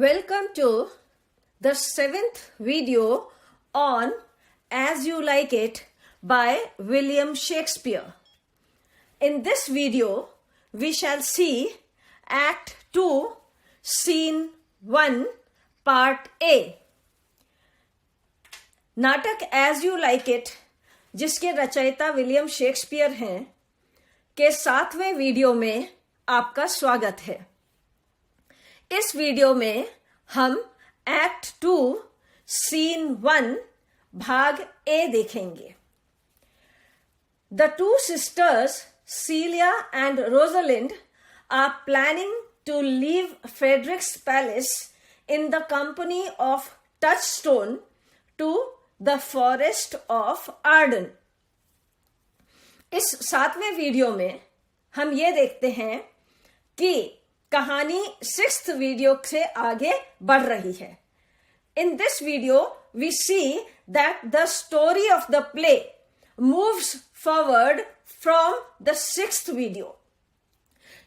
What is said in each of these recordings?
Welcome to the 7th video on As You Like It by William Shakespeare. In this video, we shall see Act 2, Scene 1, Part A. नाटक as you like it, जिसके रचयिता William Shakespeare हैं, के 7वें video में आपका स्वागत है। इस वीडियो में हम एक्ट 2 सीन 1 भाग ए देखेंगे। The two sisters Celia and Rosalind are planning to leave Frederick's palace in the company of Touchstone to the forest of Arden. इस 7वें वीडियो में हम ये देखते हैं कि कहानी 6th वीडियो से आगे बढ़ रही है। In this video we see that the story of the play moves forward from the 6th video.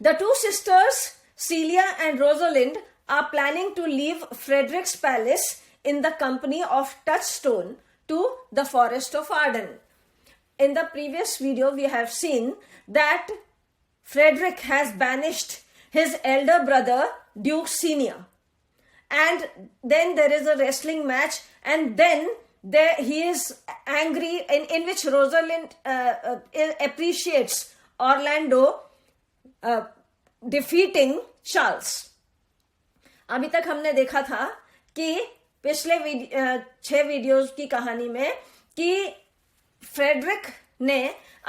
The two sisters Celia and Rosalind are planning to leave Frederick's palace in the company of Touchstone to the forest of Arden. In the previous video, we have seen that Frederick has banished his elder brother, Duke Senior. And then there is a wrestling match, and then he is angry, in which Rosalind appreciates Orlando defeating Charles. अभी तक हमने देखा था कि पिछले 6 videos की कहानी में कि फ्रेडरिक ने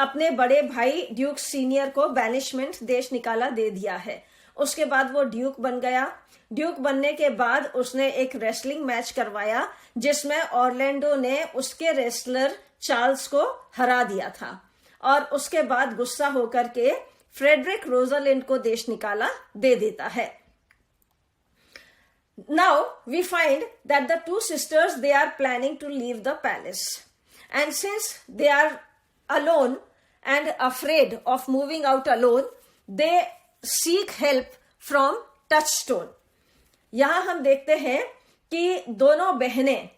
अपने बड़े भाई ड्यूक सीनियर को बैनिशमेंट देश निकाला दे दिया है। उसके बाद वो ड्यूक बन गया। ड्यूक बनने के बाद उसने एक रेसलिंग मैच करवाया जिसमें ऑर्लैंडो ने उसके रेसलर चार्ल्स को हरा दिया था, और उसके बाद गुस्सा होकर के फ्रेडरिक रोजालिंड को देश निकाला दे देता है। Now we find that the two sisters, they are planning to leave the palace, and since they are alone and afraid of moving out alone, they seek help from Touchstone. यहाँ हम देखते हैं कि दोनों बहनें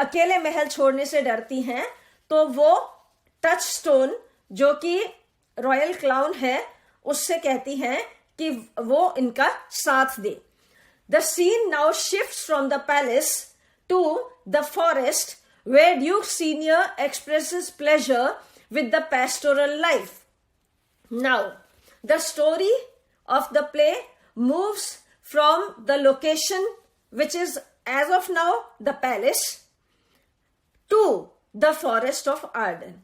अकेले महल छोड़ने से डरती हैं, तो वो टचस्टोन जो कि रॉयल क्लाउन है उससे कहती हैं कि वो इनका साथ दे। The scene now shifts from the palace to the forest, where Duke Senior expresses pleasure with the pastoral life. Now, the story of the play moves from the location, which is as of now the palace, to the forest of Arden.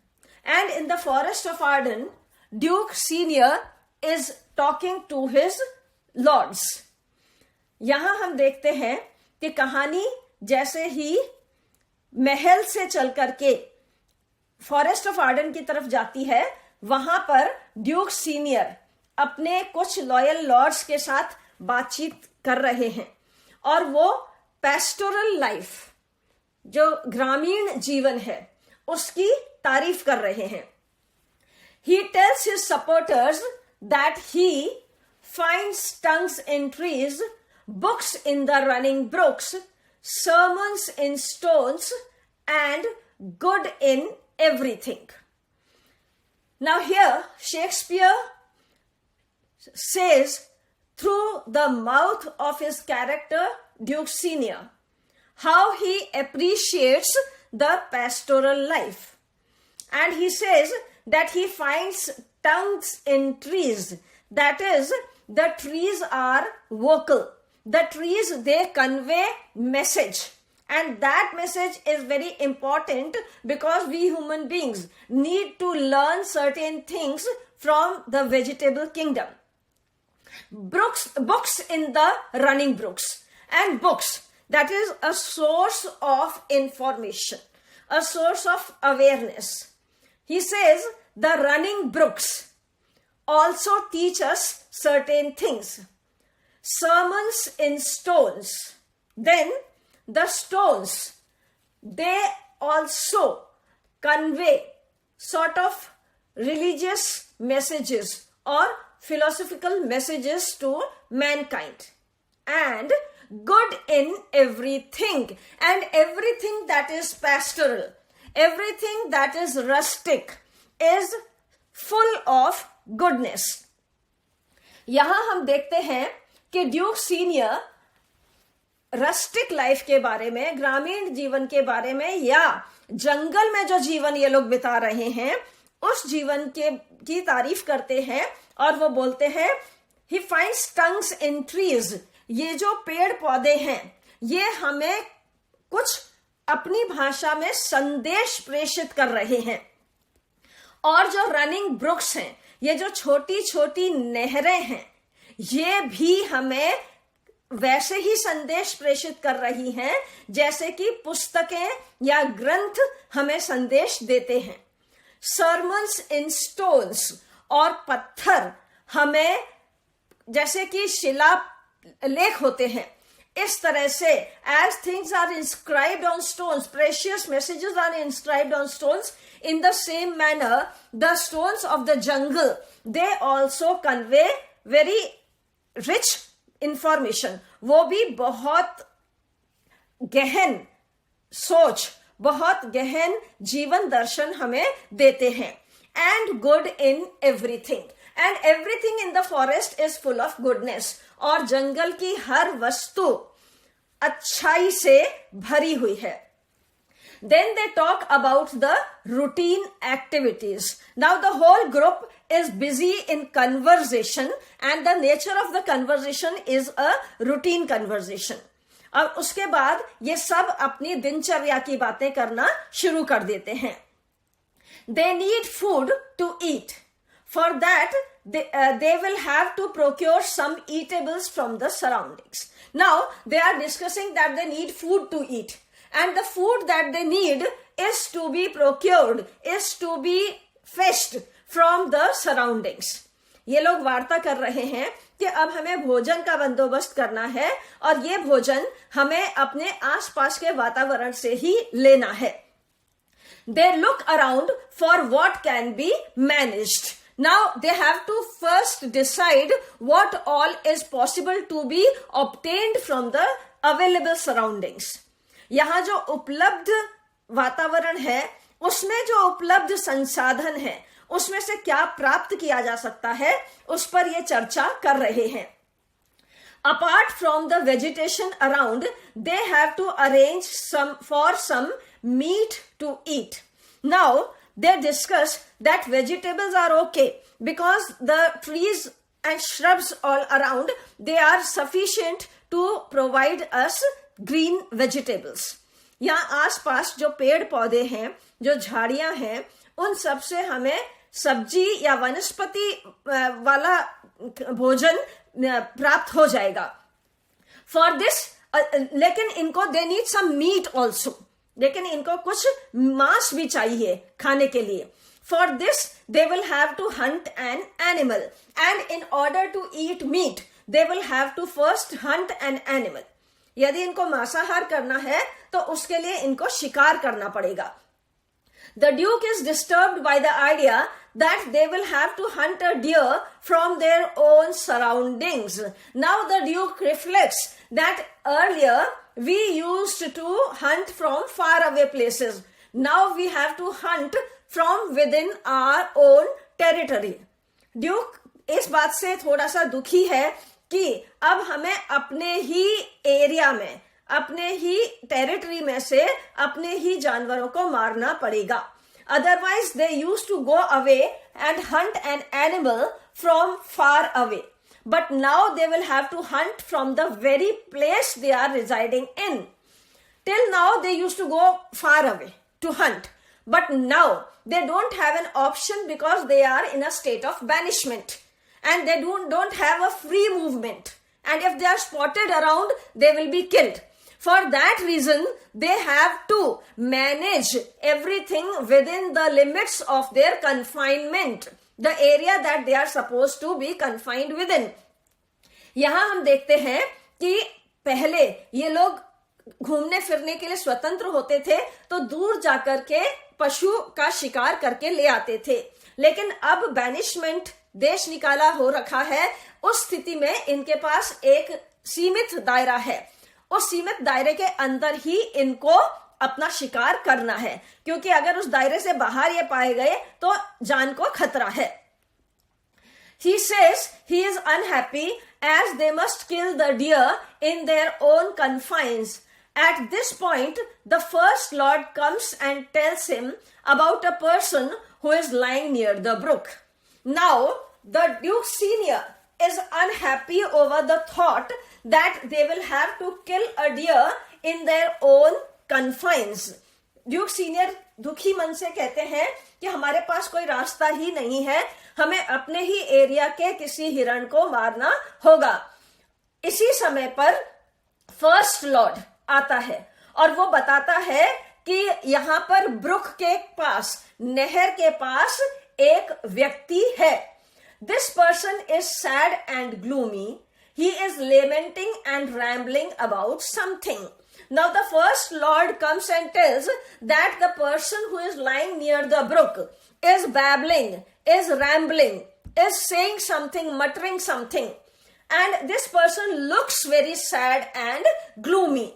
And in the forest of Arden, Duke Senior is talking to his lords. यहां हम देखते हैं कि कहानी जैसे ही महल से चल करके फॉरेस्ट ऑफ आर्डन की तरफ जाती है, वहां पर ड्यूक सीनियर अपने कुछ लॉयल लॉर्ड्स के साथ बातचीत कर रहे हैं, और वो पेस्टोरल लाइफ, जो ग्रामीण जीवन है, उसकी तारीफ कर रहे हैं। He tells his supporters that he finds tongues in trees, books in the running brooks, sermons in stones, and good in everything. Now here Shakespeare says through the mouth of his character Duke Senior how he appreciates the pastoral life, and he says that he finds tongues in trees, that is, the trees are vocal. The trees, they convey message, and that message is very important because we human beings need to learn certain things from the vegetable kingdom. Books in the running brooks, and books, that is a source of information, a source of awareness. He says the running brooks also teach us certain things. Sermons in stones, then the stones, they also convey sort of religious messages or philosophical messages to mankind. and good in everything. And everything that is pastoral, everything that is rustic is full of goodness. यहां हम देखते हैं कि Duke senior rustic life के बारे में, ग्रामीण जीवन के बारे में, या जंगल में जो जीवन ये लोग बिता रहे हैं उस जीवन की तारीफ करते हैं और वो बोलते हैं he finds tongues in trees. ये जो पेड़ पौधे हैं ये हमें कुछ अपनी भाषा में संदेश प्रेषित कर रहे हैं. और जो रनिंग ब्रुक्स हैं, ये जो छोटी छोटी नहरें हैं, ये भी हमें वैसे ही संदेश प्रेषित कर रही हैं जैसे कि पुस्तकें या ग्रंथ हमें संदेश देते हैं. सर्मन्स इन स्टोन्स, और पत्थर हमें जैसे कि शिला लेख होते हैं, इस तरह से as things are inscribed on stones, precious messages are inscribed on stones, in the same manner the stones of the jungle, they also convey very rich information. वो भी बहुत गहन सोच, बहुत गहन जीवन दर्शन हमें देते हैं. And good in everything, and everything in the forest is full of goodness. और जंगल की हर वस्तु अच्छाई से भरी हुई है. Then they talk about the routine activities. Now the whole group is busy in conversation, and the nature of the conversation is a routine conversation. और उसके बाद ये सब अपनी दिनचर्या की बातें करना शुरू कर देते हैं. They need food to eat. For that, they will have to procure some eatables from the surroundings. Now, they are discussing that they need food to eat. And the food that they need is to be procured, is to be fetched from the surroundings. ये लोग वार्ता कर रहे हैं कि अब हमें भोजन का बंदोबस्त करना है और ये भोजन हमें अपने आसपास के वातावरण से ही लेना है. They look around for what can be managed. Now they have to first decide what all is possible to be obtained from the available surroundings. यहाँ जो उपलब्ध वातावरण है, उसमें जो उपलब्ध संसाधन है, उसमें से क्या प्राप्त किया जा सकता है, उस पर ये चर्चा कर रहे हैं. Apart from the vegetation around, they have to arrange for some meat to eat. Now they discuss that vegetables are okay because the trees and shrubs all around, they are sufficient to provide us green vegetables. यहाँ आसपास जो पेड़ पौधे हैं, जो झाड़ियां हैं, उन सब से हमें सब्जी या वनस्पति वाला भोजन प्राप्त हो जाएगा. फॉर दिस, लेकिन इनको they need some meat also, लेकिन इनको कुछ मांस भी चाहिए खाने के लिए. For this they will have to hunt an animal, and in order to eat meat they will have to first hunt an animal. यदि इनको मांसाहार करना है तो उसके लिए इनको शिकार करना पड़ेगा. The Duke is disturbed by the idea that they will have to hunt a deer from their own surroundings. Now the Duke reflects that earlier we used to hunt from far away places. Now we have to hunt from within our own territory. Duke इस बात से थोड़ा सा दुखी है कि अब हमें अपने ही एरिया में, अपने ही टेरिटरी में से अपने ही जानवरों को मारना पड़ेगा. Otherwise they used to go away and hunt an animal from far away. But now they will have to hunt from the very place they are residing in. Till now they used to go far away to hunt. But now they don't have an option because they are in a state of banishment. And they don't have a free movement. And if they are spotted around, they will be killed. For that reason, they have to manage everything within the limits of their confinement, the area that they are supposed to be confined within. यहाँ हम देखते हैं कि पहले ये लोग घूमने फिरने के लिए स्वतंत्र होते थे तो दूर जाकर के पशु का शिकार करके ले आते थे. लेकिन अब बैनिशमेंट, देश निकाला हो रखा है, उस स्थिति में इनके पास एक सीमित दायरा है, उस सीमित दायरे के अंदर ही इनको अपना शिकार करना है, क्योंकि अगर उस दायरे से बाहर ये पाए गए तो जान को खतरा है. He says he is unhappy as they must kill the deer in their own confines. At this point, the first lord comes and tells him about a person who is lying near the brook. Now, the Duke Senior is unhappy over the thought that they will have to kill a deer in their own confines. Duke senior दुखी मन से कहते हैं कि हमारे पास कोई रास्ता ही नहीं है, हमें अपने ही एरिया के किसी हिरण को मारना होगा. इसी समय पर फर्स्ट लॉर्ड आता है और वो बताता है कि यहां पर ब्रुक के पास, नहर के पास एक व्यक्ति है. This person is sad and gloomy. He is lamenting and rambling about something. Now the first lord comes and tells that the person who is lying near the brook is babbling, is rambling, is saying something, muttering something. And this person looks very sad and gloomy.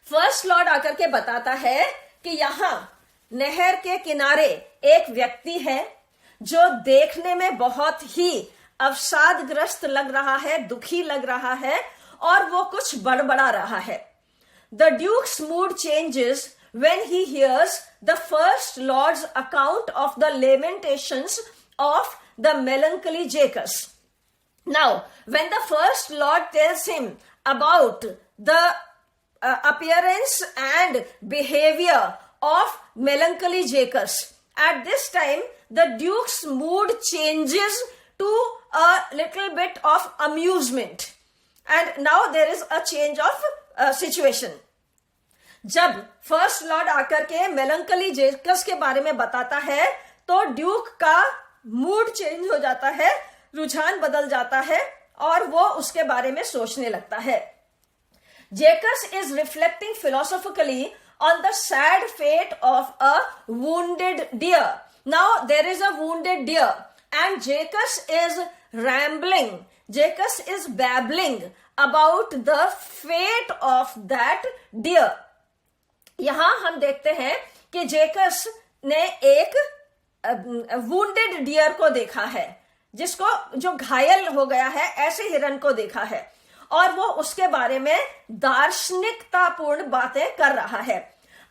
First lord आकर के बताता है कि यहाँ नहर के किनारे एक व्यक्ति है जो देखने में बहुत ही अवसादग्रस्त लग रहा है, दुखी लग रहा है और वो कुछ बड़बड़ा रहा है. The Duke's mood changes when he hears the first lord's account of the lamentations of the melancholy Jacques. Now, when the first lord tells him about the appearance and behavior of melancholy Jacques, at this time the Duke's mood changes to a little bit of amusement. And now there is a change of situation. जब first Lord आकर के melancholy जेकस के बारे में बताता है तो Duke का मूड चेंज हो जाता है, रुझान बदल जाता है और वो उसके बारे में सोचने लगता है. जेकस is reflecting philosophically on the sad fate of a wounded deer. Now there is a wounded deer and Jacques is rambling, Jacques is babbling about the fate of that deer. यहां हम देखते हैं कि जेकस ने एक वुंडेड डियर को देखा है, जिसको जो घायल हो गया है ऐसे हिरन को देखा है और वो उसके बारे में दार्शनिकतापूर्ण बातें कर रहा है.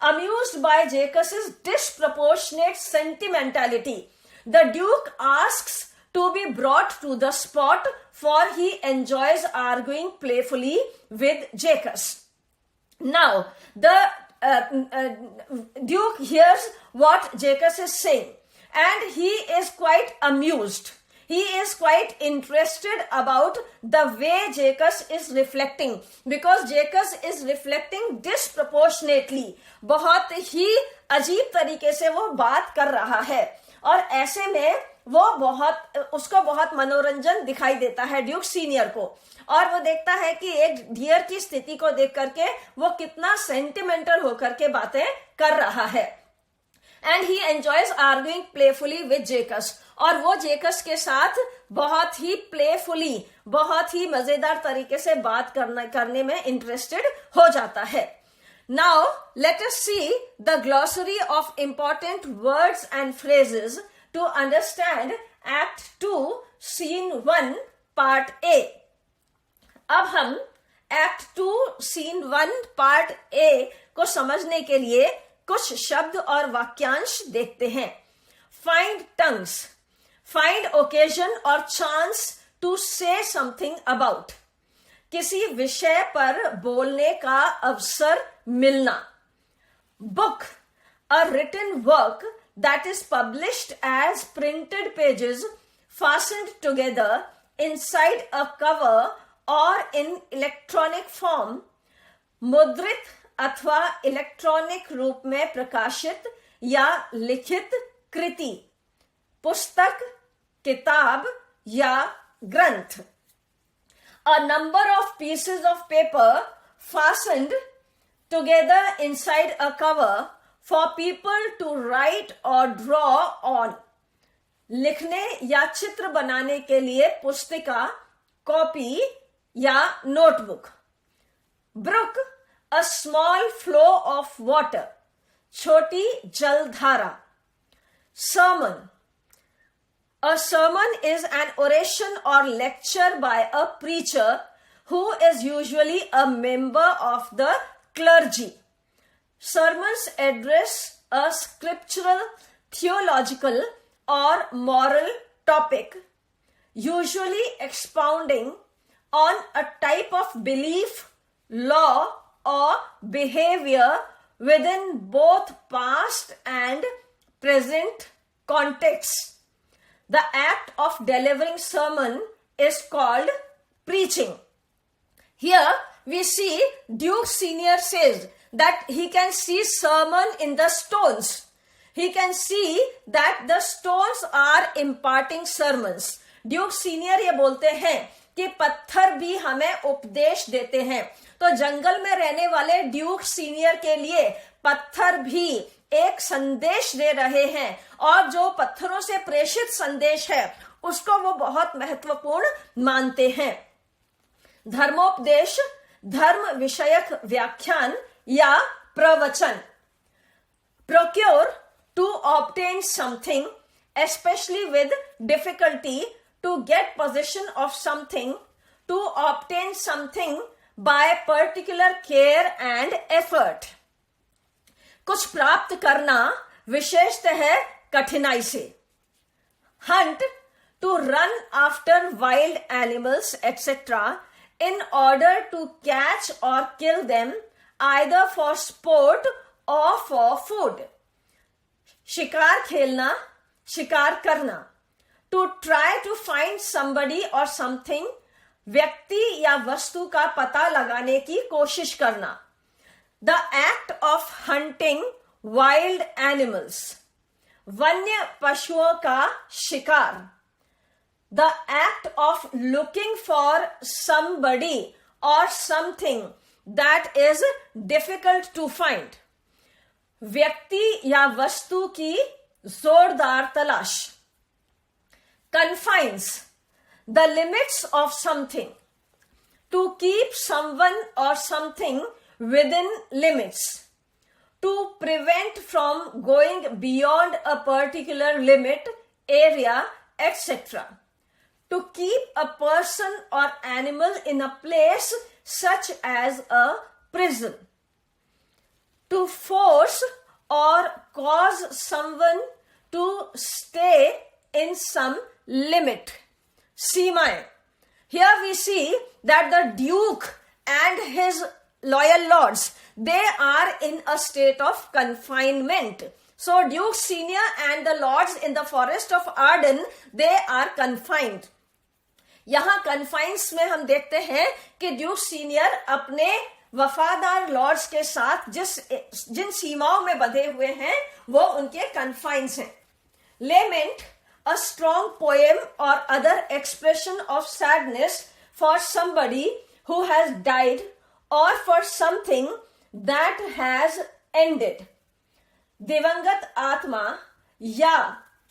Amused by Jacques' disproportionate sentimentality, the Duke asks to be brought to the spot, for he enjoys arguing playfully with Jacques. Now, the Duke hears what Jacques is saying and he is quite amused. He is quite interested about the way Jacques is reflecting, because Jacques is reflecting disproportionately. बहुत ही अजीब तरीके से वो बात कर रहा है और ऐसे में वो उसको बहुत मनोरंजन दिखाई देता है ड्यूक सीनियर को, और वो देखता है कि एक डियर की स्थिति को देख करके वो कितना सेंटिमेंटल होकर के बातें कर रहा है. And he enjoys arguing playfully with जेकस, और वो जेकस के साथ बहुत ही प्लेफुली, बहुत ही मजेदार तरीके से बात करने में इंटरेस्टेड हो जाता है. Now let us see the glossary of important words and phrases to understand act 2 scene 1 part A. अब हम एक्ट 2 सीन 1 पार्ट ए को समझने के लिए कुछ शब्द और वाक्यांश देखते हैं. फाइंड टंग्स, फाइंड ओकेजन और chance to say something about, किसी विषय पर बोलने का अवसर मिलना. Book, a written work that is published as printed pages fastened together inside a cover or in electronic form, मुद्रित अथवा इलेक्ट्रॉनिक रूप में प्रकाशित या लिखित कृति, पुस्तक, किताब या ग्रंथ. A number of pieces of paper fastened together inside a cover for people to write or draw on. लिखने या चित्र बनाने के लिए पुस्तिका, कॉपी या notebook. Brook, a small flow of water, छोटी जलधारा. sermon, a sermon is an oration or lecture by a preacher who is usually a member of the clergy. Sermons address a scriptural, theological, or moral topic, usually expounding on a type of belief, law, or behavior within both past and present contexts. The act of delivering sermon is called preaching. Here we see Duke Senior says that he can see sermon in the stones. He can see that the stones are imparting sermons. Duke Senior ये बोलते हैं कि पत्थर भी हमें उपदेश देते हैं. तो जंगल में रहने वाले ड्यूक सीनियर के लिए पत्थर भी एक संदेश दे रहे हैं, और जो पत्थरों से प्रेषित संदेश है उसको वो बहुत महत्वपूर्ण मानते हैं. धर्मोपदेश, धर्म विषयक व्याख्यान या प्रवचन. Procure, to obtain something, especially with difficulty, to get possession of something, to obtain something by particular care and effort. कुछ प्राप्त करना विशेषतः कठिनाई से. Hunt, to run after wild animals, etc., in order to catch or kill them, either for sport or for food. शिकार खेलना, शिकार करना. To try to find somebody or something, व्यक्ति या वस्तु का पता लगाने की कोशिश करना. The act of hunting wild animals, वन्य पशुओं का शिकार. The act of looking for somebody or something that is difficult to find, व्यक्ति या वस्तु की जोरदार तलाश. Confines, the limits of something, to keep someone or something within limits, to prevent from going beyond a particular limit, area, etc. To keep a person or animal in a place such as a prison. To force or cause someone to stay in some limit. सीमाएं. Here we see that the Duke and his loyal lords, they are in a state of confinement. So Duke Senior and the lords in the forest of Arden, they are confined. यहाँ confines में हम देखते हैं कि Duke senior अपने वफादार Lord's के साथ जिन सीमाओं में बंधे हुए हैं वो उनके कन्फाइंस हैं. लेमेंट, a strong poem or other expression of sadness for somebody who has died or for something that has ended. दिवंगत आत्मा या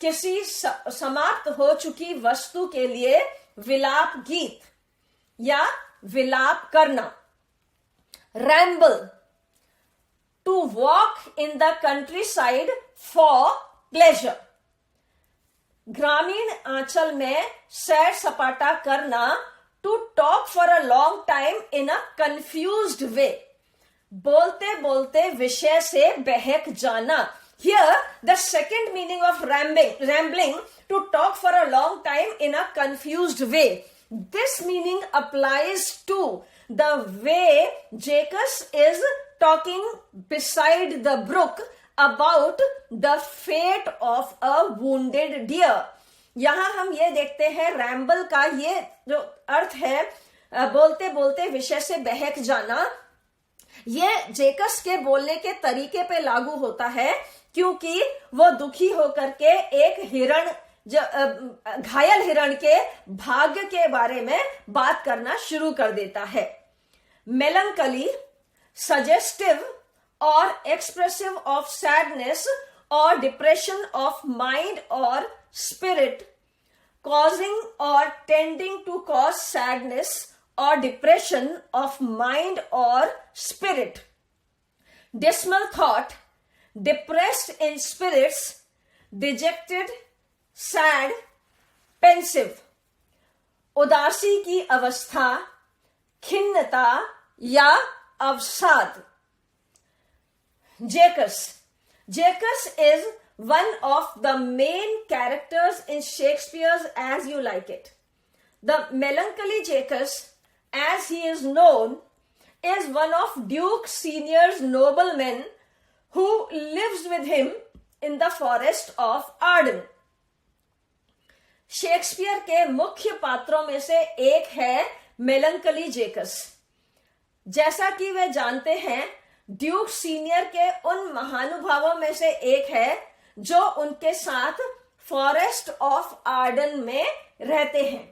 किसी समाप्त हो चुकी वस्तु के लिए विलाप गीत या विलाप करना. Ramble, to walk in the countryside for pleasure. ग्रामीण आंचल में सैर सपाटा करना. To talk for a long time in a confused way, बोलते बोलते विषय से बहक जाना. Here the second meaning of rambling, to talk for a long time in a confused way. This meaning applies to the way Jacques is talking beside the brook about the fate of a wounded deer. यहां हम ये देखते हैं ramble का ये जो अर्थ है, बोलते बोलते विषय से बहक जाना, ये जेकस के बोलने के तरीके पे लागू होता है, क्योंकि वो दुखी होकर के एक हिरण, घायल हिरण के भाग्य के बारे में बात करना शुरू कर देता है. Melancholy, suggestive or expressive of sadness or depression of mind or spirit, causing or tending to cause sadness or depression of mind or spirit. Dismal thought, depressed in spirits, dejected, sad, pensive. उदासी की अवस्था, खिन्नता या अवसाद. Jacques is one of the main characters in Shakespeare's As You Like It. The melancholy Jacques, as he is known, is one of Duke Senior's noblemen who lives with him in the forest of Arden. Shakespeare के मुख्य पात्रों में से एक है melancholy जेकस. जैसा कि वे जानते हैं, ड्यूक सीनियर के उन महानुभावों में से एक है जो उनके साथ फॉरेस्ट ऑफ आर्डन में रहते हैं.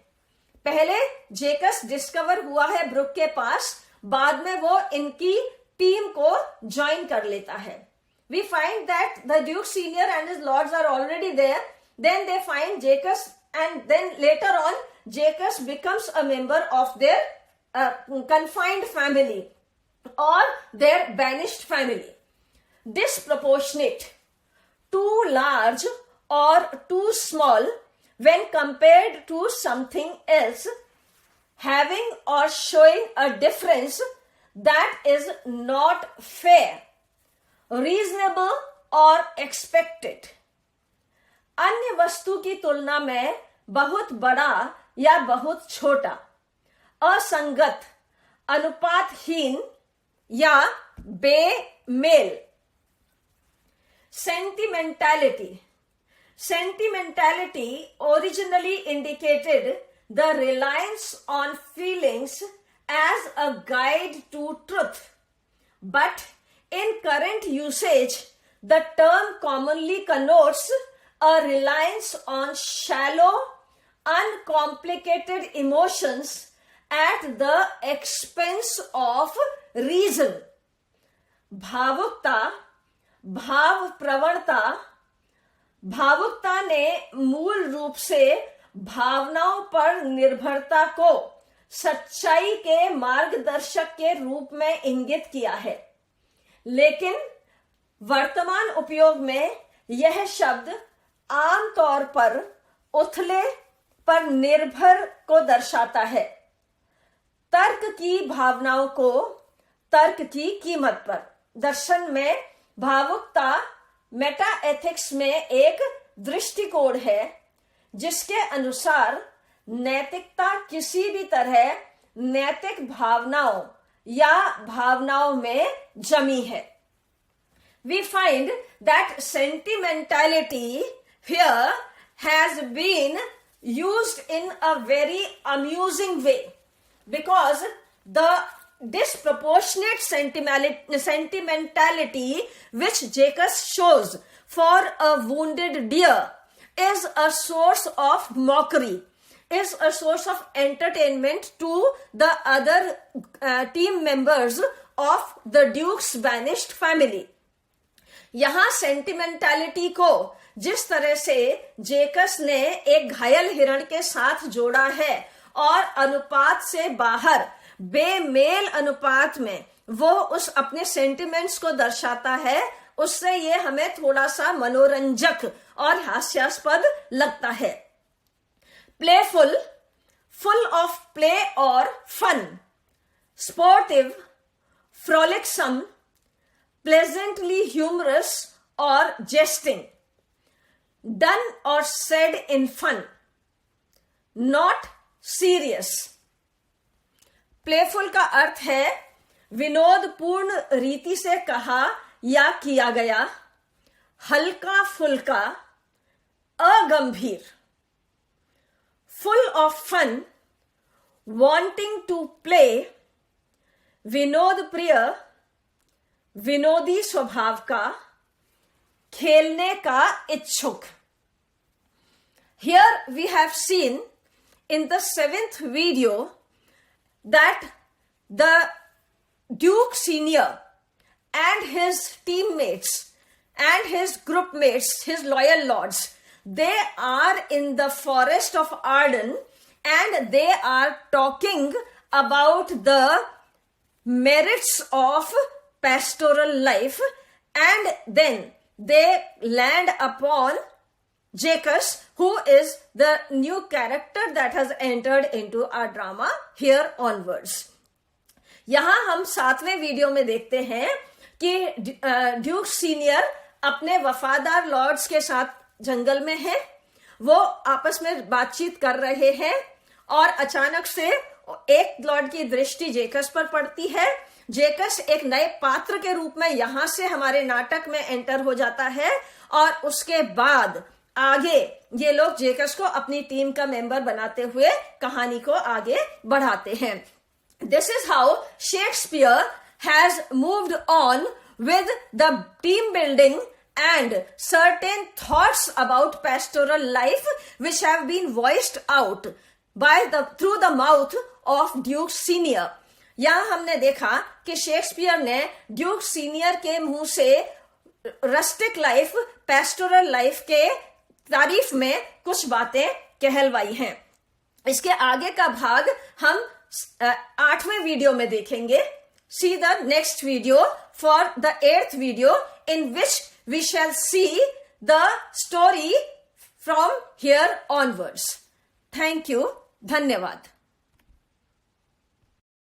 पहले जेकस डिस्कवर हुआ है ब्रुक के पास, बाद में वो इनकी टीम को ज्वाइन कर लेता है. We find that the duke senior and his lords are already there. Then they find Jaques and then later on Jacques becomes a member of their confined family or their banished family. Disproportionate, too large or too small when compared to something else, having or showing a difference that is not fair, reasonable or expected. अन्य वस्तु की तुलना में बहुत बड़ा या बहुत छोटा, असंगत, अनुपातहीन या बेमेल. Sentimentality originally indicated the reliance on feelings as a guide to truth, but in current usage the term commonly connotes a reliance on shallow, uncomplicated emotions at the expense of reason. भावुकता, भाव प्रवणता. भावुकता ने मूल रूप से भावनाओं पर निर्भरता को सच्चाई के मार्गदर्शक के रूप में इंगित किया है, लेकिन वर्तमान उपयोग में यह शब्द आमतौर पर उथले पर निर्भर को दर्शाता है. तर्क की भावनाओं को तर्क की कीमत पर. दर्शन में भावुकता मेटा एथिक्स में एक दृष्टिकोण है जिसके अनुसार नैतिकता किसी भी तरह नैतिक भावनाओं या भावनाओं में जमी है. We find that sentimentality here has been used in a very amusing way, because the disproportionate sentimentality which Jacques shows for a wounded deer is a source of mockery, is a source of entertainment to the other team members of the Duke's banished family. यहां सेंटिमेंटालिटी को जिस तरह से जेकस ने एक घायल हिरण के साथ जोड़ा है और अनुपात से बाहर बेमेल अनुपात में वो उस अपने सेंटिमेंट्स को दर्शाता है, उससे ये हमें थोड़ा सा मनोरंजक और हास्यास्पद लगता है. प्लेफुल, फुल ऑफ प्ले और fun. Sportive, frolicsome, pleasantly humorous or jesting. Done or said in fun. Not serious. Playful का अर्थ है विनोदपूर्ण रीति से कहा या किया गया, हल्का फुल्का, अगंभीर. Full of fun, wanting to play, Vinod प्रिय, विनोदी स्वभाव का, खेलने का इच्छुक. Here we have seen in the 7th video that the Duke Senior and his teammates and his group mates, his loyal lords, they are in the forest of Arden and they are talking about the merits of pastoral life, and then they land upon Jacques, who is the new character that has entered into our drama here onwards. यहां हम 7वें video में देखते हैं कि Duke senior अपने वफादार Lord's के साथ जंगल में है, वो आपस में बातचीत कर रहे हैं और अचानक से एक लॉर्ड की दृष्टि जेकस पर पड़ती है। जेकस एक नए पात्र के रूप में यहां से हमारे नाटक में एंटर हो जाता है और उसके बाद आगे ये लोग जेकस को अपनी टीम का मेंबर बनाते हुए कहानी को आगे बढ़ाते हैं। This is how Shakespeare has moved on with the team building and certain thoughts about pastoral life which have been voiced out through the mouth of Duke Senior. यहां हमने देखा कि शेक्सपियर ने ड्यूक सीनियर के मुंह से rustic life, pastoral life के तारीफ में कुछ बातें कहलवाई हैं। इसके आगे का भाग हम 8वें वीडियो में देखेंगे। See the next video for the 8th video, in which we shall see the story from here onwards. Thank you. धन्यवाद.